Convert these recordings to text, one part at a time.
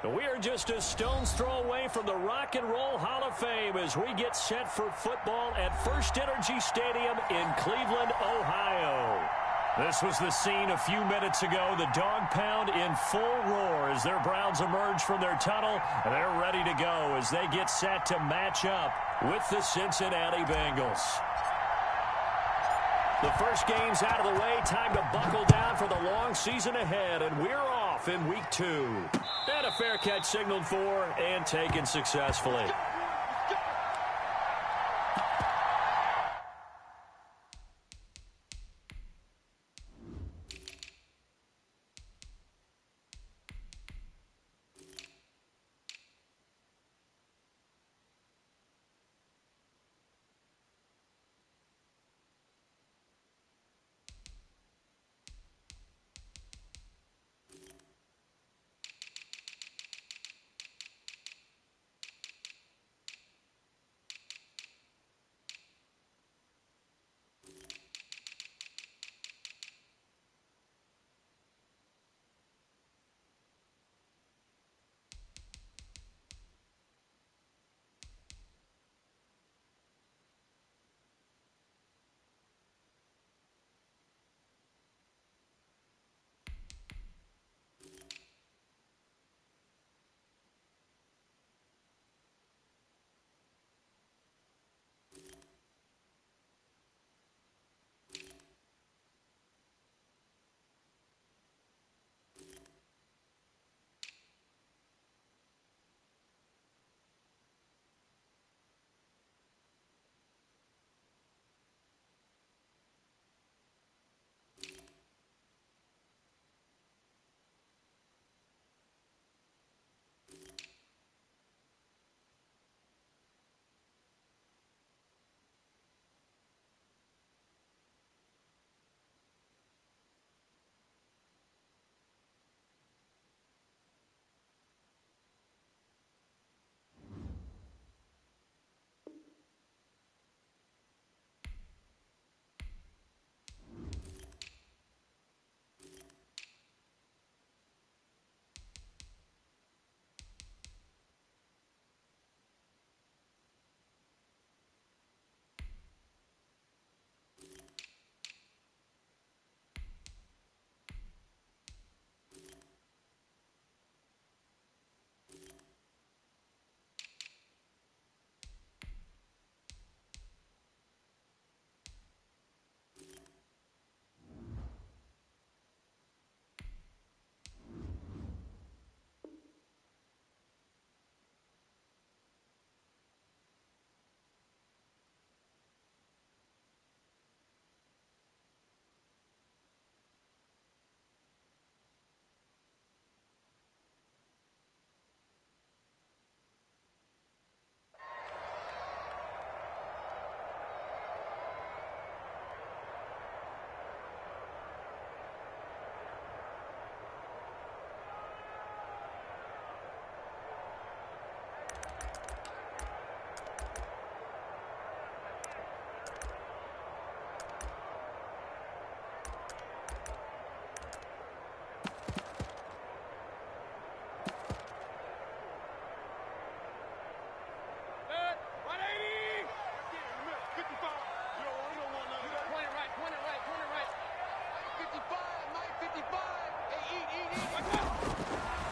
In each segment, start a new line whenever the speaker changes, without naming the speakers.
We are just a stone's throw away from the Rock and Roll Hall of Fame as we get set for football at First Energy Stadium in Cleveland, Ohio. This was the scene a few minutes ago. The dog pound in full roar as their Browns emerge from their tunnel. And they're ready to go as they get set to match up with the Cincinnati Bengals. The first game's out of the way. Time to buckle down for the long season ahead. And we're off in week 2. And a fair catch signaled for and taken successfully.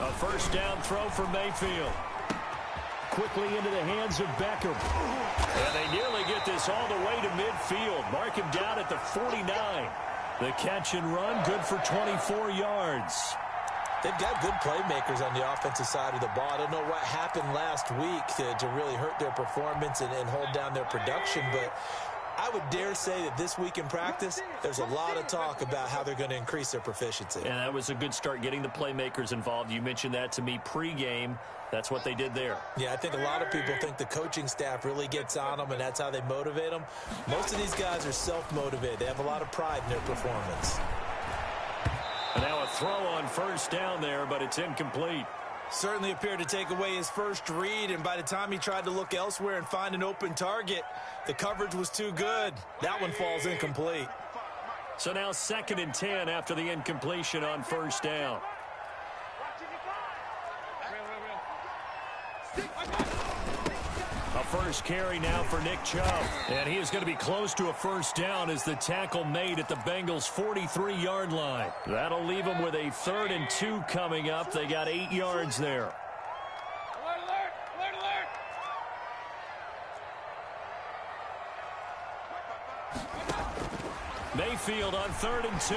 A first down throw for Mayfield. Quickly into the hands of Beckham. And they nearly get this all the way to midfield. Mark him down at the 49. The catch and run, good for 24 yards.
They've got good playmakers on the offensive side of the ball. I don't know what happened last week to really hurt their performance and hold down their production, but I would dare say that this week in practice, there's a lot of talk about how they're going to increase their proficiency.
And that was a good start, getting the playmakers involved. You mentioned that to me pregame. That's what they did there.
Yeah, I think a lot of people think the coaching staff really gets on them, and that's how they motivate them. Most of these guys are self-motivated. They have a lot of pride in their performance.
And now a throw on first down there, but it's incomplete.
Certainly appeared to take away his first read, and by the time he tried to look elsewhere and find an open target, the coverage was too good. That one falls incomplete.
So now 2nd and 10 after the incompletion on first down. A first carry now for Nick Chubb. And he is going to be close to a first down as the tackle made at the Bengals' 43-yard line. That'll leave them with a 3rd and 2 coming up. They got 8 yards there. Mayfield on 3rd and 2.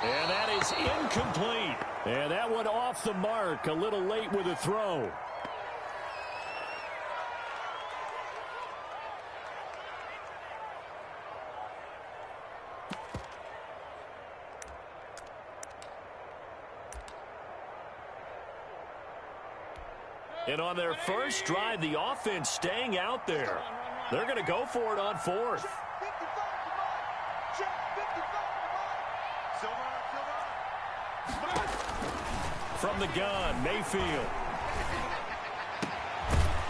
And that is incomplete. And that one off the mark, a little late with a throw. And on their first drive, the offense staying out there. They're going to go for it on 4th. From the gun, Mayfield.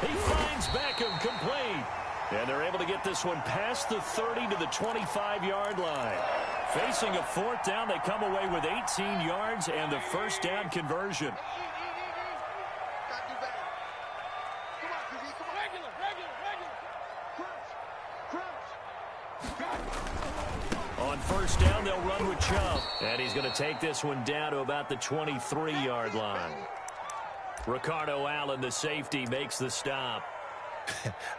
He finds Beckham complete. And they're able to get this one past the 30 to the 25-yard line. Facing a 4th down, they come away with 18 yards and the first down conversion. On first down, they'll run with Chubb. And he's going to take this one down to about the 23-yard line. Ricardo Allen, the safety, makes the stop.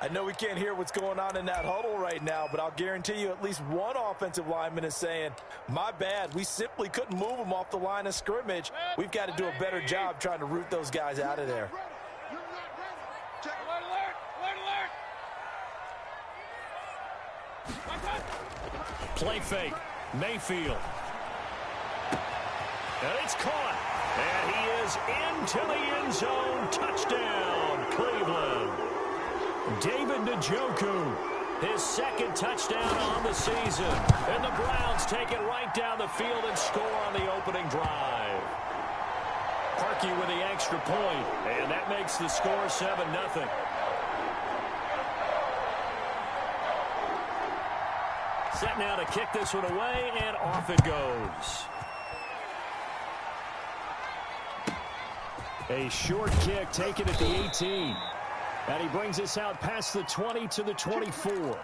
I know we can't hear what's going on in that huddle right now, but I'll guarantee you at least one offensive lineman is saying, my bad, we simply couldn't move them off the line of scrimmage. We've got to do a better job trying to root those guys out of there.
Play fake. Mayfield. And it's caught. And he is into the end zone. Touchdown, Cleveland. David Njoku, his 2nd touchdown on the season. And the Browns take it right down the field and score on the opening drive. Parkey with the extra point, and that makes the score 7-0. Set now to kick this one away, and off it goes. A short kick taken at the 18. And he brings us out past the 20 to the 24.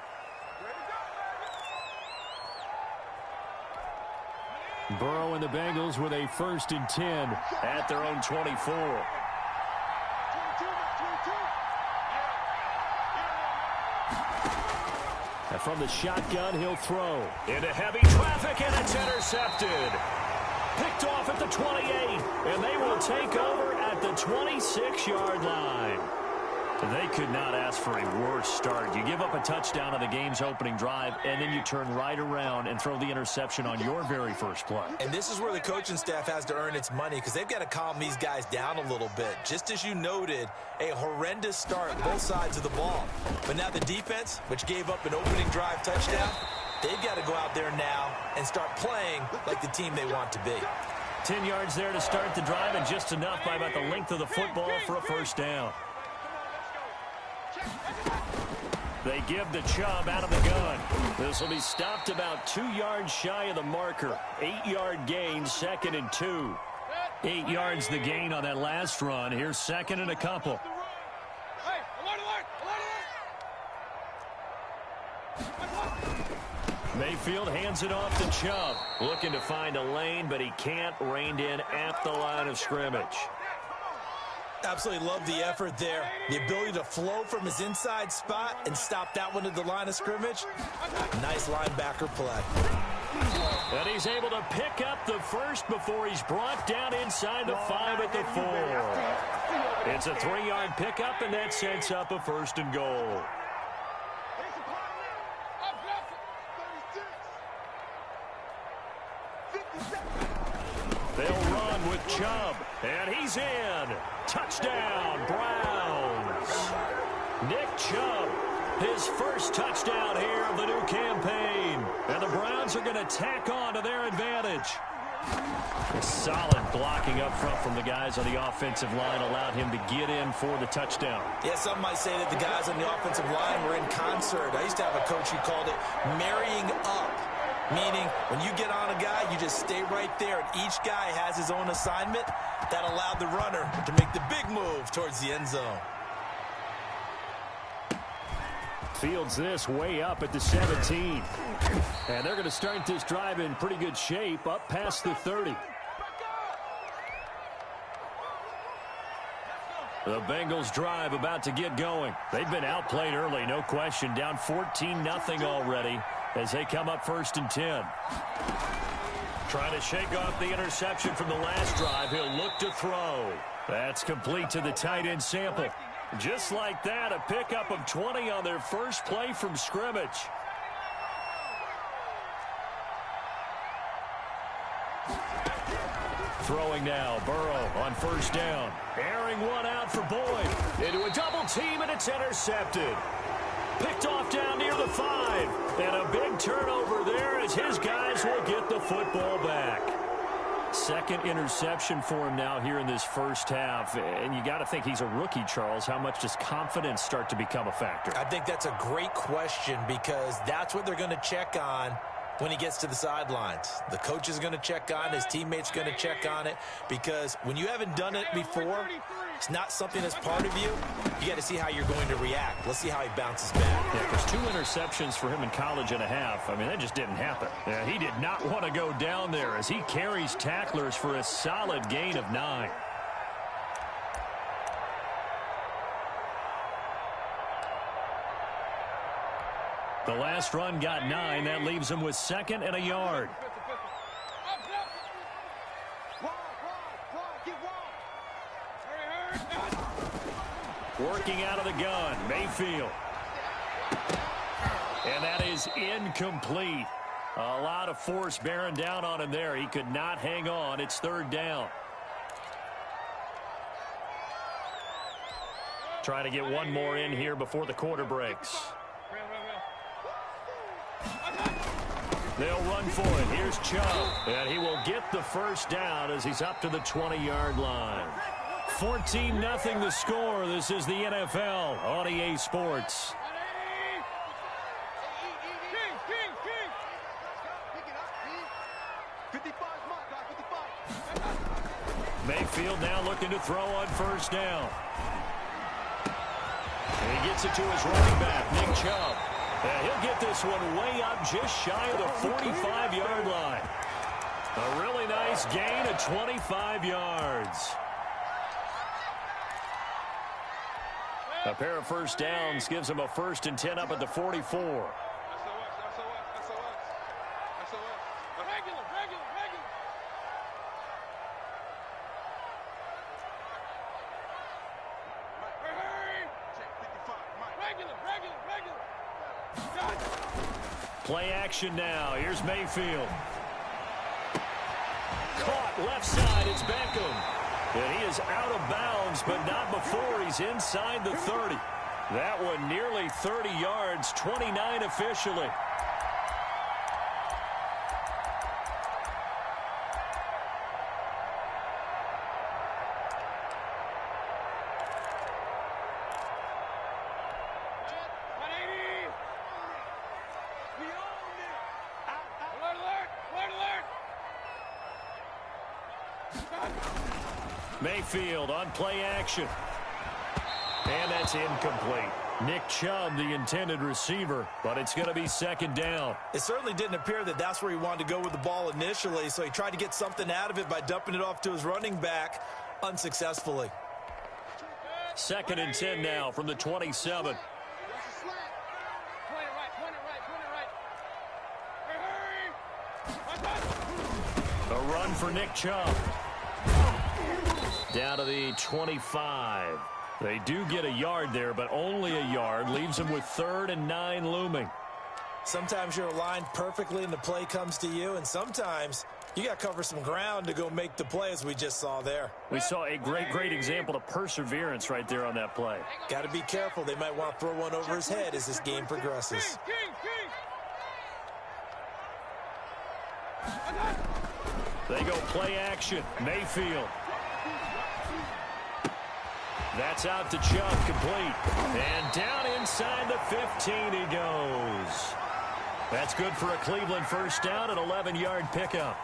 Burrow and the Bengals with a 1st and 10 at their own 24. And from the shotgun, he'll throw into heavy traffic, and it's intercepted. Picked off at the 28, and they will take over at the 26-yard line. They could not ask for a worse start. You give up a touchdown on the game's opening drive, and then you turn right around and throw the interception on your very first play.
And this is where the coaching staff has to earn its money, because they've got to calm these guys down a little bit. Just as you noted, a horrendous start both sides of the ball. But now the defense, which gave up an opening drive touchdown, they've got to go out there now and start playing like the team they want to be.
10 yards there to start the drive, and just enough by about the length of the football for a first down. They give to Chubb out of the gun. This will be stopped about 2 yards shy of the marker. 8-yard gain, 2nd and 2. 8 yards the gain on that last run. Here's 2nd and a couple. Mayfield hands it off to Chubb. Looking to find a lane, but he can't. Reined in at the line of scrimmage.
Absolutely love the effort there. The ability to flow from his inside spot and stop that one at the line of scrimmage. Nice linebacker play.
And he's able to pick up the first before he's brought down inside the 5 at the 4. It's a 3-yard pickup, and that sets up a 1st and goal. They'll run with Chubb, and he's in. Touchdown, Browns. Nick Chubb, his first touchdown here of the new campaign. And the Browns are going to tack on to their advantage. A solid blocking up front from the guys on the offensive line allowed him to get in for the touchdown.
Yeah, some might say that the guys on the offensive line were in concert. I used to have a coach who called it marrying up. Meaning, when you get on a guy, you just stay right there, and each guy has his own assignment. That allowed the runner to make the big move towards the end zone.
Fields this way up at the 17. And they're going to start this drive in pretty good shape, up past the 30. The Bengals drive about to get going. They've been outplayed early, no question. Down 14-0 already as they come up 1st and 10. Trying to shake off the interception from the last drive. He'll look to throw. That's complete to the tight end Sample. Just like that, a pickup of 20 on their first play from scrimmage. Throwing now, Burrow on 1st down. Airing one out for Boyd. Into a double team, and it's intercepted. Picked off down near the 5. And a big turnover there as his guys will get the football back. Second interception for him now here in this first half. And you got to think he's a rookie, Charles. How much does confidence start to become a factor?
I think that's a great question because that's what they're going to check on when he gets to the sidelines. The coach is going to check on, his teammates going to check on it, because when you haven't done it before, it's not something that's part of you. You got to see how you're going to react. Let's see how he bounces back.
Yeah, because 2 interceptions for him in college and a half. I mean, that just didn't happen. Yeah, he did not want to go down there as he carries tacklers for a solid gain of 9. The last run got 9. That leaves him with 2nd and a yard. Working out of the gun, Mayfield. And that is incomplete. A lot of force bearing down on him there. He could not hang on. It's 3rd down. Trying to get one more in here before the quarter breaks. They'll run for it. Here's Chubb. And he will get the 1st down as he's up to the 20-yard line. 14-0 the score. This is the NFL on EA Sports. Mayfield now looking to throw on 1st down. And he gets it to his running back, Nick Chubb. And he'll get this one way up just shy of the 45-yard line. A really nice gain of 25 yards. A pair of 1st downs gives him a 1st and 10 up at the 44. Play action now. Here's Mayfield. Caught left side. It's Beckham. And he is out of bounds, but not before he's inside the 30. That one nearly 30 yards, 29 officially. Mayfield on play action. And that's incomplete. Nick Chubb, the intended receiver, but it's going to be 2nd down.
It certainly didn't appear that that's where he wanted to go with the ball initially, so he tried to get something out of it by dumping it off to his running back unsuccessfully.
2nd and 10 now from the 27. A run for Nick Chubb. Down to the 25. They do get a yard there, but only a yard. Leaves them with 3rd and 9 looming.
Sometimes you're aligned perfectly and the play comes to you, and sometimes you got to cover some ground to go make the play, as we just saw there.
We saw a great example of perseverance right there on that play.
Got to be careful. They might want to throw one over his head as this game progresses.
They go play action. Mayfield. That's out to Chubb, complete. And down inside the 15 he goes. That's good for a Cleveland first down, an 11-yard pickup.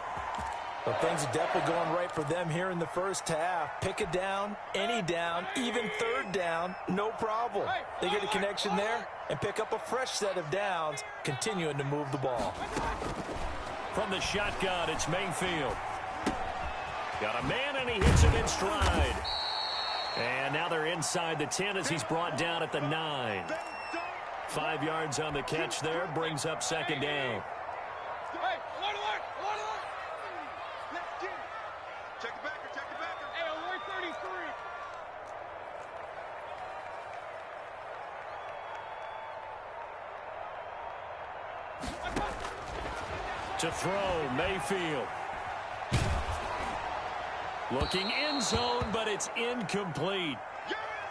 Well, things are definitely going right for them here in the first half. Pick a down, any down, even third down, no problem. They get a connection there and pick up a fresh set of downs, continuing to move the ball.
From the shotgun, it's Mayfield. Got a man, and he hits him in stride. And now they're inside the 10 as he's brought down at the 9. 5 yards on the catch there, brings up second down. To throw, Mayfield. Looking end zone, but it's incomplete.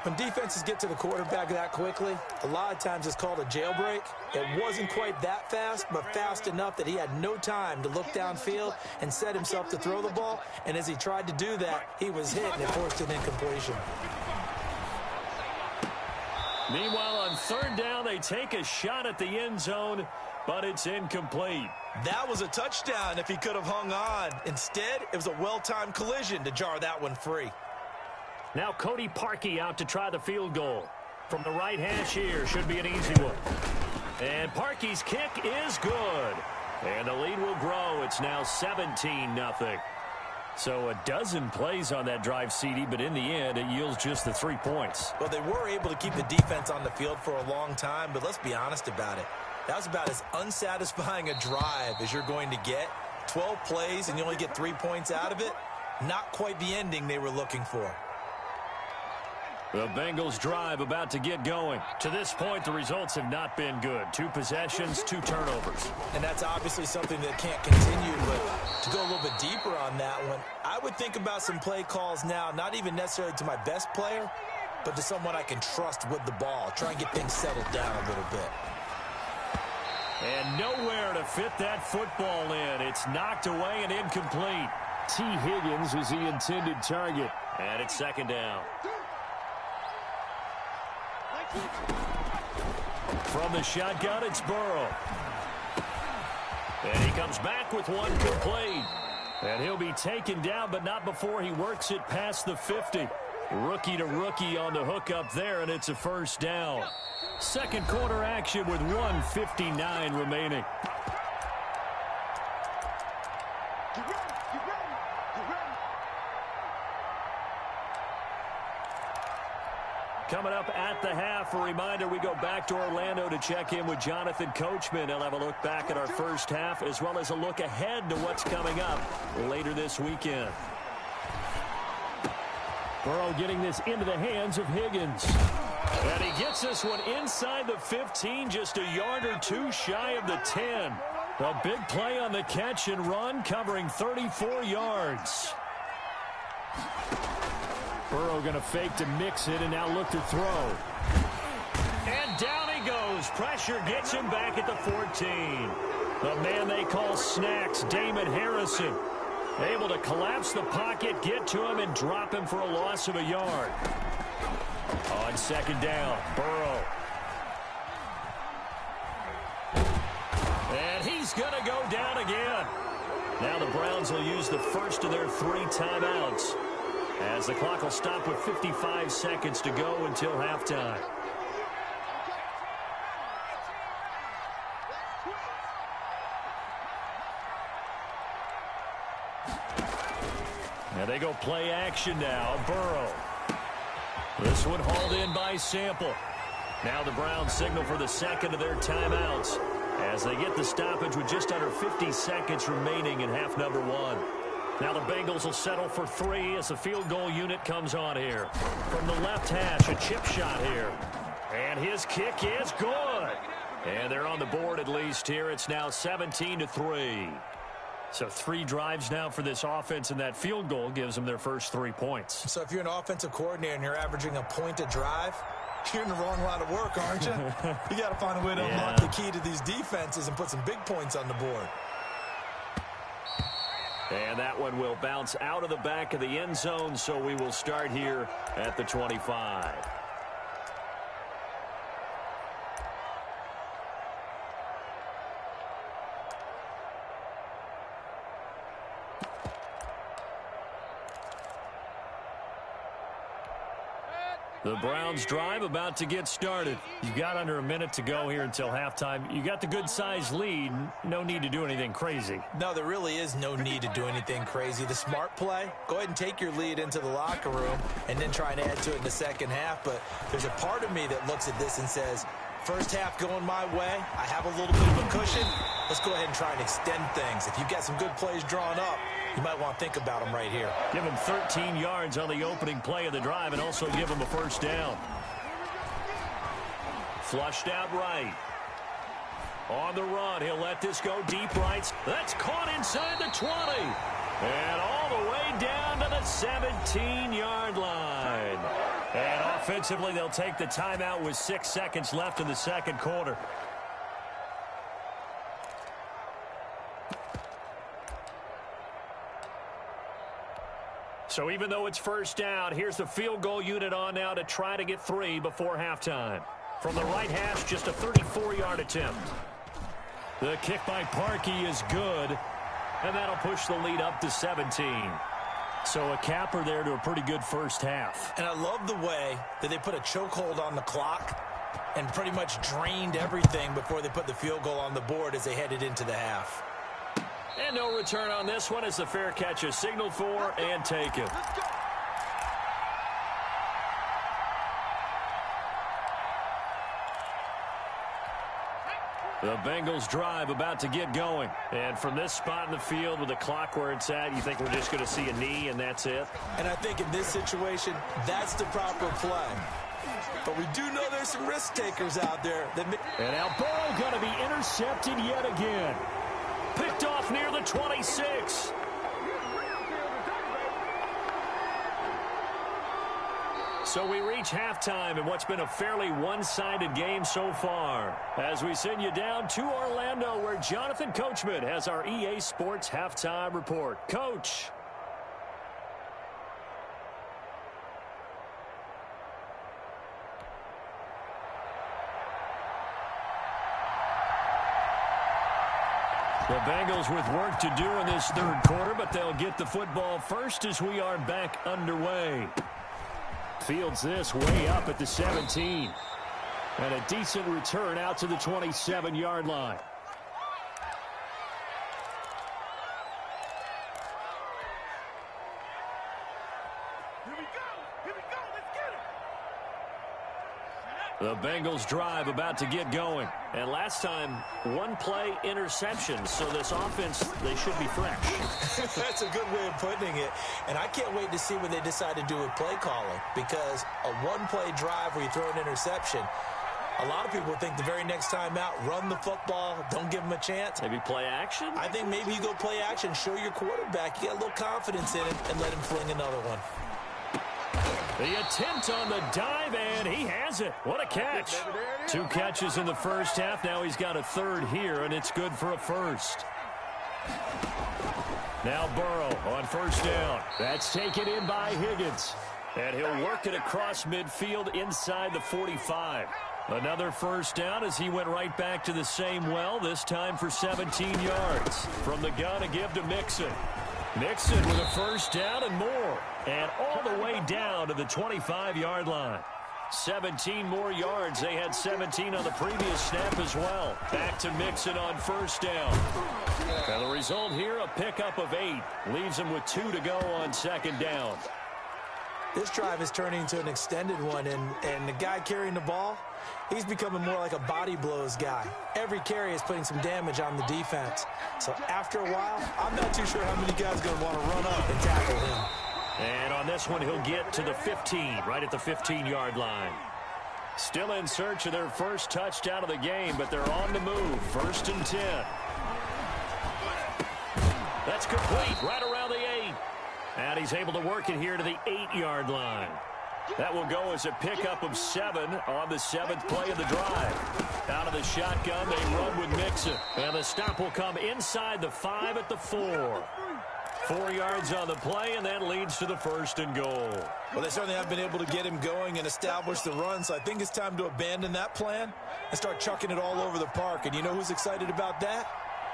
When defenses get to the quarterback that quickly, a lot of times it's called a jailbreak. It wasn't quite that fast, but fast enough that he had no time to look downfield and set himself to throw the ball. And as he tried to do that, he was hit and it forced an incompletion.
Meanwhile, on third down, they take a shot at the end zone, but it's incomplete.
That was a touchdown if he could have hung on. Instead, it was a well-timed collision to jar that one free.
Now Cody Parkey out to try the field goal. From the right hash here, should be an easy one. And Parkey's kick is good. And the lead will grow. It's now 17-0. So a dozen plays on that drive, CD, but in the end, it yields just the 3 points.
Well, they were able to keep the defense on the field for a long time, but let's be honest about it. That was about as unsatisfying a drive as you're going to get. 12 plays and you only get 3 points out of it. Not quite the ending they were looking for.
The Bengals drive about to get going. To this point, the results have not been good. 2 possessions, 2 turnovers.
And that's obviously something that can't continue, but to go a little bit deeper on that one, I would think about some play calls now, not even necessarily to my best player, but to someone I can trust with the ball. Try and get things settled down a little bit.
And nowhere to fit that football in. It's knocked away and incomplete. T. Higgins was the intended target. And it's second down. From the shotgun, it's Burrow. And he comes back with one complete. And he'll be taken down, but not before he works it past the 50. Rookie to rookie on the hook up there, and it's a first down. Second quarter action with 1:59 remaining. Coming up at the half, a reminder, we go back to Orlando to check in with Jonathan Coachman. He'll have a look back at our first half as well as a look ahead to what's coming up later this weekend. Burrow getting this into the hands of Higgins. And he gets this one inside the 15, just a yard or 2 shy of the 10. A big play on the catch and run, covering 34 yards. Burrow going to fake to mix it and now look to throw. And down he goes. Pressure gets him back at the 14. The man they call Snacks, Damon Harrison, able to collapse the pocket, get to him, and drop him for a loss of a yard. On second down, Burrow. And he's going to go down again. Now the Browns will use the first of their 3 timeouts, as the clock will stop with 55 seconds to go until halftime. And they go play action now. Burrow. This one hauled in by Sample. Now the Browns signal for the second of their timeouts as they get the stoppage with just under 50 seconds remaining in half number 1. Now the Bengals will settle for 3 as the field goal unit comes on here. From the left hash, a chip shot here. And his kick is good. And they're on the board at least here. It's now 17-3. So 3 drives now for this offense, and that field goal gives them their first 3 points.
So if you're an offensive coordinator and you're averaging a point a drive, you're in the wrong line of work, aren't you? You got to find a way to unlock the key to these defenses and put some big points on the board.
And that one will bounce out of the back of the end zone, so we will start here at the 25. The Browns drive about to get started. You've got under a minute to go here until halftime. You got the good-sized lead. No need to do anything crazy.
No, there really is no need to do anything crazy. The smart play, go ahead and take your lead into the locker room and then try and add to it in the second half. But there's a part of me that looks at this and says, first half going my way, I have a little bit of a cushion. Let's go ahead and try and extend things. If you've got some good plays drawn up, you might want to think about them right here.
Give him 13 yards on the opening play of the drive and also give him a first down. Flushed out right. On the run, he'll let this go deep right. That's caught inside the 20. And all the way down to the 17-yard line. And offensively, they'll take the timeout with 6 seconds left in the second quarter. So even though it's first down, here's the field goal unit on now to try to get 3 before halftime. From the right hash, just a 34-yard attempt. The kick by Parkey is good, and that'll push the lead up to 17. So a capper there to a pretty good first half.
And I love the way that they put a chokehold on the clock and pretty much drained everything before they put the field goal on the board as they headed into the half.
And no return on this one as the fair catch is signaled for and taken. The Bengals drive about to get going. And from this spot in the field with the clock where it's at, you think we're just going to see a knee and that's it?
And I think in this situation, that's the proper play. But we do know there's some risk takers out there.
And now Burrow going to be intercepted yet again. Picked off near the 26. So we reach halftime in what's been a fairly one-sided game so far. As we send you down to Orlando, where Jonathan Coachman has our EA Sports Halftime Report. Coach. The Bengals with work to do in this third quarter, but they'll get the football first as we are back underway. Fields this way up at the 17. And a decent return out to the 27-yard line. The Bengals drive about to get going. And last time, one play interception. So this offense, they should be fresh.
That's a good way of putting it. And I can't wait to see what they decide to do with play calling. Because a one-play drive where you throw an interception, a lot of people think the very next time out, run the football, don't give them a chance.
Maybe play action?
I think maybe you go play action, show your quarterback. You got a little confidence in him, and let him fling another one.
The attempt on the dive, and he has it. What a catch. 2 catches in the first half. Now he's got a third here, and it's good for a first. Now Burrow on first down. That's taken in by Higgins. And he'll work it across midfield inside the 45. Another first down as he went right back to the same well, this time for 17 yards. From the gun, a give to Mixon. Mixon with a first down and more. And all the way down to the 25-yard line. 17 more yards. They had 17 on the previous snap as well. Back to Mixon on first down. And the result here, a pickup of 8. Leaves him with 2 to go on second down.
This drive is turning into an extended one, and the guy carrying the ball, he's becoming more like a body blows guy. Every carry is putting some damage on the defense. So after a while, I'm not too sure how many guys are going to want to run up and tackle him.
And on this one, he'll get to the 15, right at the 15-yard line. Still in search of their first touchdown of the game, but they're on the move. 1st and 10. That's complete, right around the 8. And he's able to work it here to the 8-yard line. That will go as a pickup of 7 on the 7th play of the drive. Out of the shotgun, they run with Mixon. And the stop will come inside the 5 at the 4. 4 yards on the play, and that leads to the 1st and goal.
Well, they certainly have been able to get him going and establish the run, so I think it's time to abandon that plan and start chucking it all over the park. And you know who's excited about that?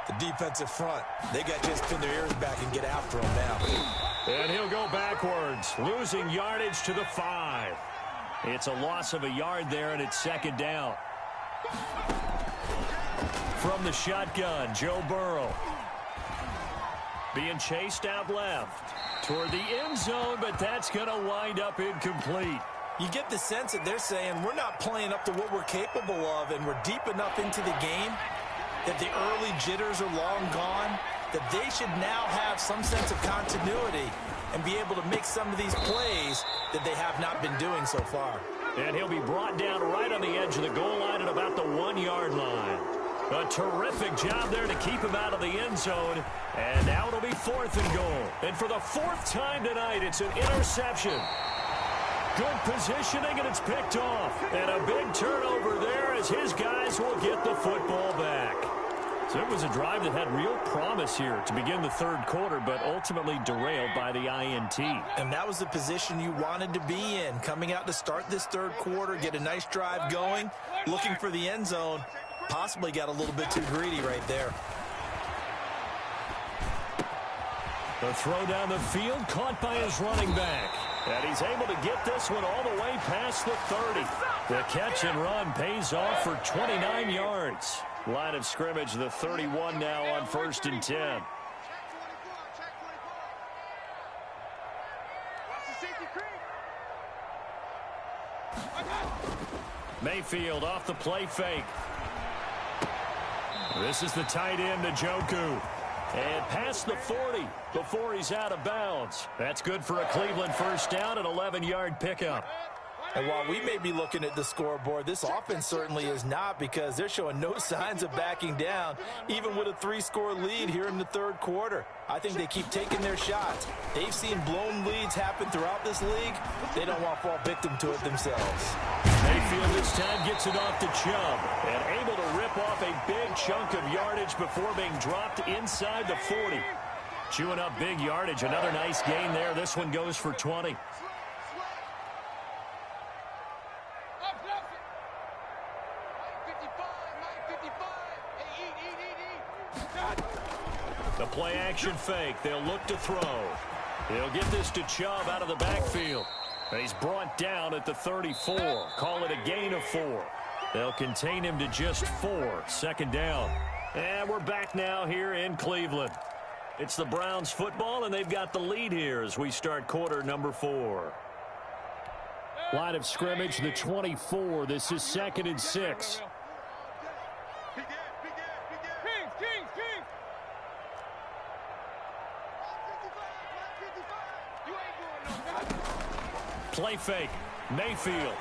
The defensive front. They got to just pin their ears back and get after him now.
And he'll go backwards, losing yardage to the 5. It's a loss of a yard there, and it's second down. From the shotgun, Joe Burrow. Being chased out left toward the end zone, but that's going to wind up incomplete.
You get the sense that they're saying we're not playing up to what we're capable of, and we're deep enough into the game that the early jitters are long gone, that they should now have some sense of continuity and be able to make some of these plays that they have not been doing so far.
And he'll be brought down right on the edge of the goal line at about the 1-yard line. A terrific job there to keep him out of the end zone. And now it'll be 4th and goal. And for the 4th time tonight, it's an interception. Good positioning, and it's picked off. And a big turnover there as his guys will get the football back. So it was a drive that had real promise here to begin the third quarter, but ultimately derailed by the INT.
And that was the position you wanted to be in, coming out to start this third quarter, get a nice drive going, looking for the end zone. Possibly got a little bit too greedy right there.
The throw down the field, caught by his running back. And he's able to get this one all the way past the 30. The catch and run pays off for 29 yards. Line of scrimmage, the 31 now on 1st and 10. Mayfield off the play fake. This is the tight end, Njoku. And past the 40 before he's out of bounds. That's good for a Cleveland first down, an 11-yard pickup.
And while we may be looking at the scoreboard, this offense certainly is not, because they're showing no signs of backing down, even with a 3-score lead here in the third quarter. I think they keep taking their shots. They've seen blown leads happen throughout this league. They don't want to fall victim to it themselves.
Mayfield this time gets it off to Chubb and able to rip off a big chunk of yardage before being dropped inside the 40. Chewing up big yardage. Another nice gain there. This one goes for 20. The play-action fake. They'll look to throw. They'll get this to Chubb out of the backfield. And he's brought down at the 34. Call it a gain of 4. They'll contain him to just 4. Second down. And we're back now here in Cleveland. It's the Browns football, and they've got the lead here as we start quarter number 4. Line of scrimmage, the 24. This is 2nd and 6. Play fake. Mayfield.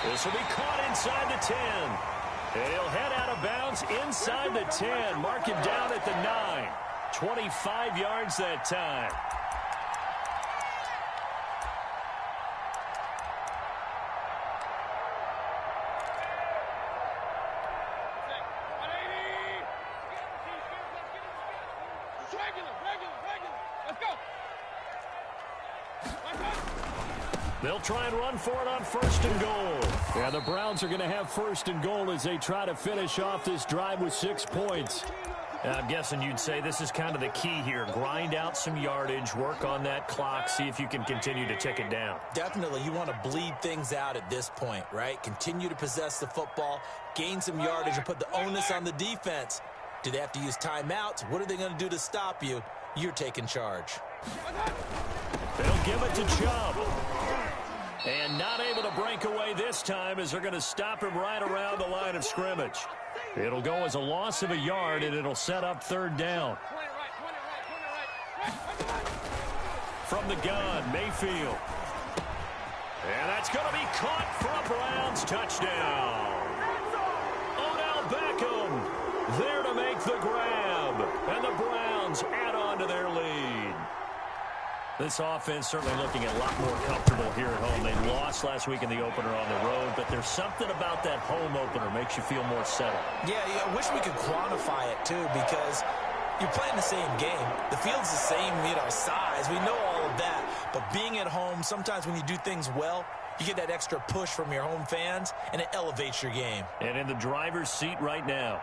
This will be caught inside the 10. And he'll head out of bounds inside the 10. Mark him down at the 9. 25 yards that time. They'll try and run for it on 1st and goal. Yeah, the Browns are going to have 1st and goal as they try to finish off this drive with 6 points. I'm guessing you'd say this is kind of the key here. Grind out some yardage, work on that clock, see if you can continue to tick it down.
Definitely. You want to bleed things out at this point, right? Continue to possess the football, gain some yardage, and put the onus on the defense. Do they have to use timeouts? What are they going to do to stop you? You're taking charge.
They'll give it to Chubb. And not able to break away this time as they're going to stop him right around the line of scrimmage. It'll go as a loss of a yard, and it'll set up 3rd down. From the gun, Mayfield. And that's going to be caught for a Browns touchdown. Odell Beckham there to make the grab. And the Browns add on to their lead. This offense certainly looking a lot more comfortable here at home. They lost last week in the opener on the road, but there's something about that home opener makes you feel more settled.
Yeah, I wish we could quantify it, too, because you're playing the same game. The field's the same, size. We know all of that. But being at home, sometimes when you do things well, you get that extra push from your home fans, and it elevates your game.
And in the driver's seat right now.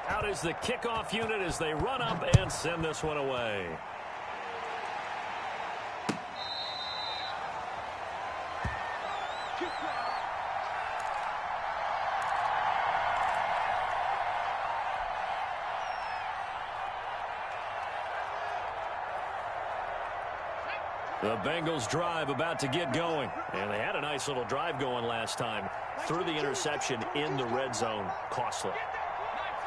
Out is the kickoff unit as they run up and send this one away. The Bengals drive about to get going. And they had a nice little drive going last time. Threw the interception in the red zone. Costly.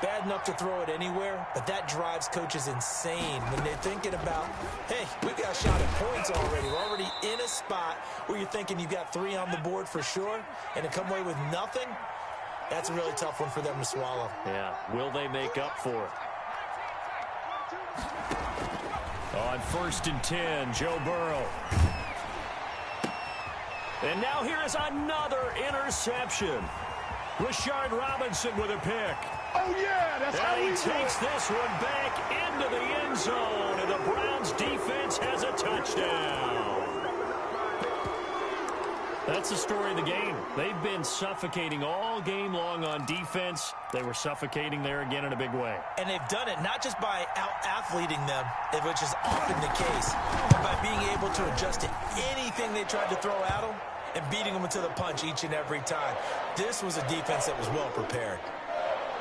Bad enough to throw it anywhere, but that drives coaches insane when they're thinking about, hey, we've got a shot at points already. We're already in a spot where you're thinking you've got 3 on the board for sure, and to come away with nothing, that's a really tough one for them to swallow.
Yeah, will they make up for it? On 1st and 10, Joe Burrow. And now here is another interception. Rashard Robinson with a pick.
Oh, yeah, that's how
he takes this one back into the end zone, and the Browns defense has a touchdown. That's the story of the game. They've been suffocating all game long on defense. They were suffocating there again in a big way.
And they've done it not just by out-athleting them, which is often the case, but by being able to adjust to anything they tried to throw at them and beating them into the punch each and every time. This was a defense that was well prepared.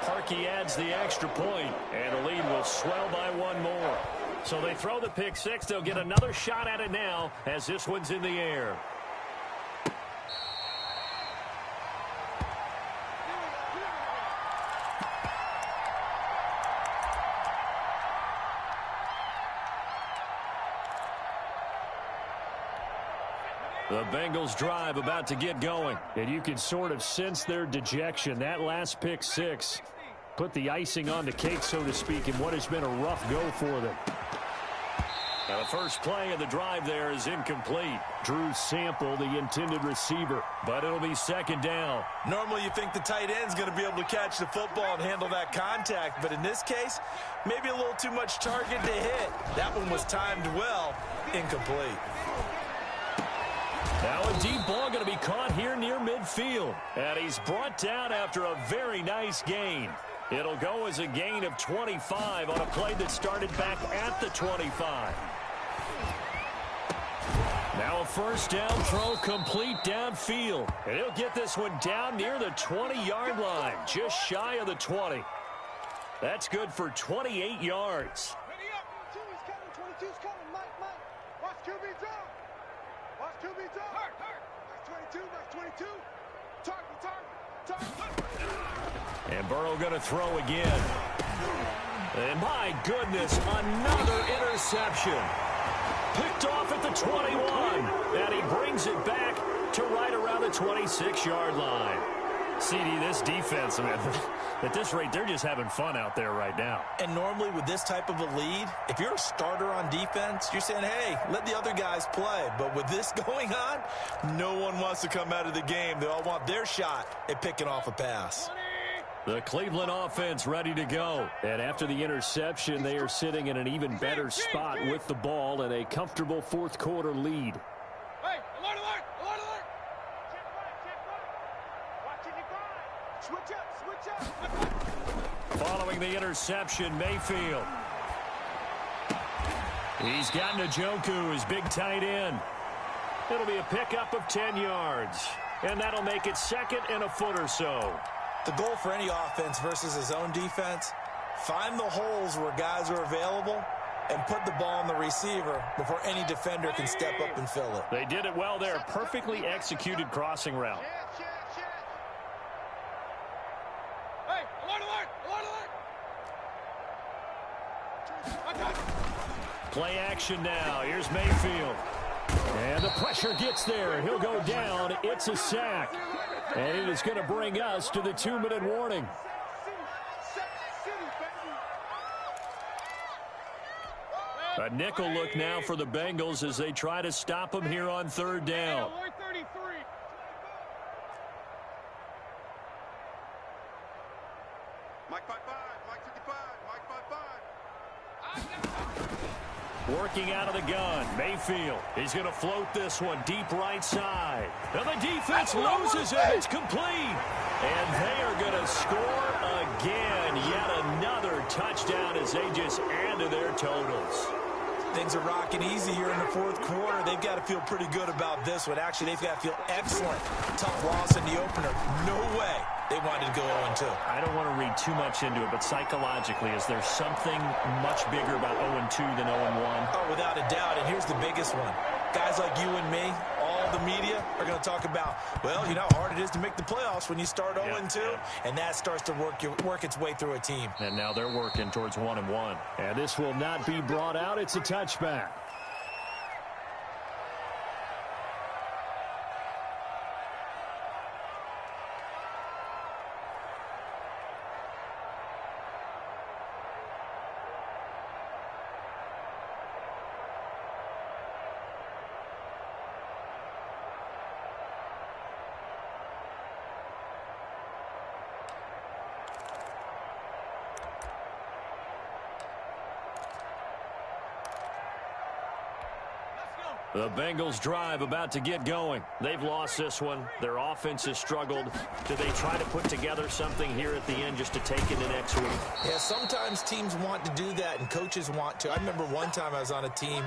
Parkey adds the extra point, and the lead will swell by 1 more. So they throw the pick 6. They'll get another shot at it now as this one's in the air. The Bengals drive about to get going. And you can sort of sense their dejection. That last pick 6 put the icing on the cake, so to speak, in what has been a rough go for them. Now the first play of the drive there is incomplete. Drew Sample, the intended receiver, but it'll be 2nd down.
Normally you think the tight end's going to be able to catch the football and handle that contact, but in this case, maybe a little too much target to hit. That one was timed well, incomplete.
Now a deep ball going to be caught here near midfield. And he's brought down after a very nice gain. It'll go as a gain of 25 on a play that started back at the 25. Now a 1st down throw complete downfield. And he'll get this one down near the 20-yard line, just shy of the 20. That's good for 28 yards. And Burrow going to throw again. And my goodness, another interception. Picked off at the 21. And he brings it back to right around the 26-yard line. CD, this defense, man, at this rate, they're just having fun out there right now.
And normally with this type of a lead, if you're a starter on defense, you're saying, hey, let the other guys play. But with this going on, no one wants to come out of the game. They all want their shot at picking off a pass.
The Cleveland offense ready to go. And after the interception, they are sitting in an even better spot with the ball and a comfortable 4th quarter lead.
Hey, alert, alert, alert, alert. Switch up.
Following the interception, Mayfield. He's got Njoku, his big tight end. It'll be a pickup of 10 yards. And that'll make it 2nd and a foot or so.
The goal for any offense versus his own defense, find the holes where guys are available and put the ball on the receiver before any defender can step up and fill it.
They did it well there. Perfectly executed crossing route.
Hey, alert, alert, alert, alert.
Play action now. Here's Mayfield. And the pressure gets there. He'll go down. It's a sack. And it is going to bring us to the 2-minute warning. A nickel look now for the Bengals as they try to stop him here on 3rd down.
Mike 55, Mike 55, Mike 55.
Working out of the gun, Mayfield. He's going to float this one deep right side. Now the defense loses it. It's complete. And they are going to score again. Yet another touchdown as they just add to their totals.
Things are rocking easy here in the fourth quarter. They've got to feel pretty good about this one. Actually, they've got to feel excellent. Tough loss in the opener. No way they wanted to go 0-2.
I don't want to read too much into it, but psychologically, is there something much bigger about 0-2 than 0-1?
Oh, without a doubt, and here's the biggest one. Guys like you and me, all the media, are going to talk about, well, you know how hard it is to make the playoffs when you start 0-2, and that starts to work its way through a team.
And now they're working towards 1-1. And this will not be brought out. It's a touchback. The Bengals drive about to get going. They've lost this one. Their offense has struggled. Do they try to put together something here at the end just to take into next week?
Yeah, sometimes teams want to do that and coaches want to. I remember one time I was on a team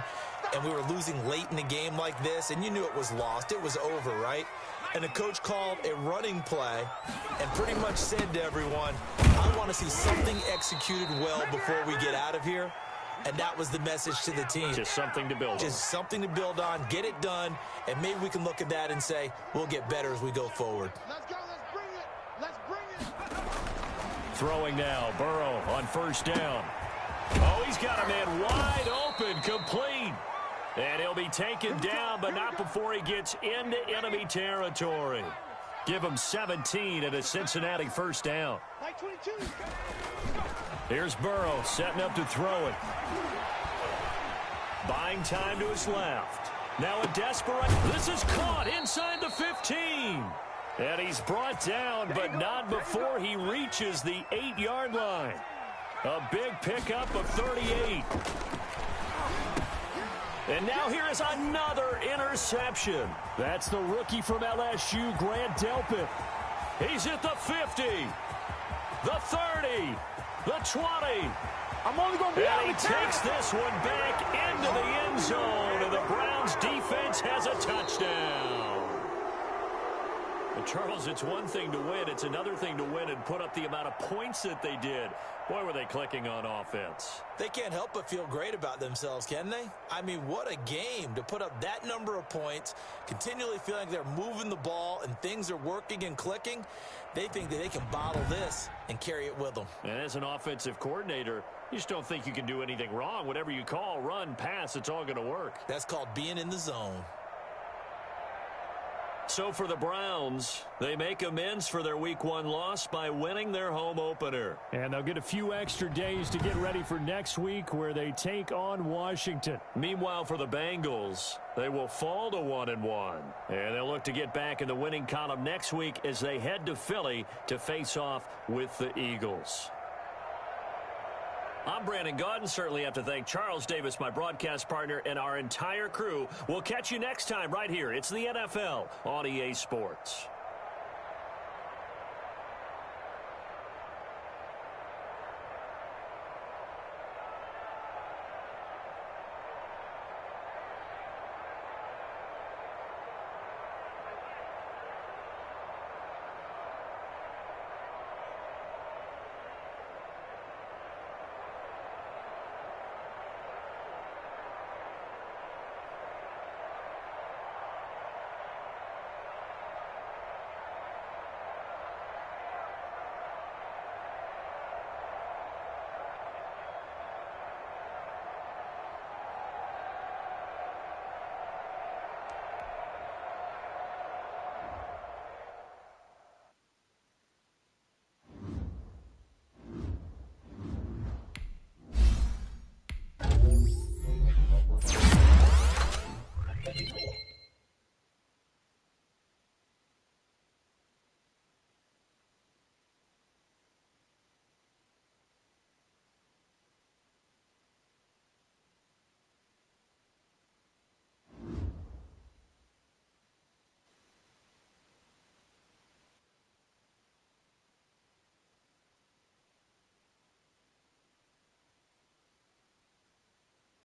and we were losing late in the game like this, and you knew it was lost. It was over, right? And the coach called a running play and pretty much said to everyone, I want to see something executed well before we get out of here. And that was the message to the team.
Just something to build on.
Just something to build on, get it done, and maybe we can look at that and say, we'll get better as we go forward.
Let's go. Let's bring it. Let's bring it.
Throwing now. Burrow on first down. Oh, he's got a man wide open, complete. And he'll be taken down, but not before he gets into enemy territory. Give him 17 and a Cincinnati first down.
Like 22.
Here's Burrow setting up to throw it. Buying time to his left. Now a desperate. This is caught inside the 15. And he's brought down, but not before he reaches the 8-yard line. A big pickup of 38. And now here is another interception. That's the rookie from LSU, Grant Delpit. He's at the 50, the 30, the 20.
I'm only going to be
And he takes this one back into the end zone, and the Browns defense has a touchdown. But Charles, it's one thing to win. It's another thing to win and put up the amount of points that they did. Boy, were they clicking on offense.
They can't help but feel great about themselves, can they? I mean, what a game to put up that number of points, continually feeling like they're moving the ball and things are working and clicking. They think that they can bottle this and carry it with them.
And as an offensive coordinator, you just don't think you can do anything wrong. Whatever you call, run, pass, it's all going to work.
That's called being in the zone.
So for the Browns, they make amends for their Week 1 loss by winning their home opener. And they'll get a few extra days to get ready for next week where they take on Washington. Meanwhile, for the Bengals, they will fall to 1-1. And they'll look to get back in the winning column next week as they head to Philly to face off with the Eagles. I'm Brandon Gaudin. Certainly have to thank Charles Davis, my broadcast partner, and our entire crew. We'll catch you next time right here. It's the NFL on EA Sports.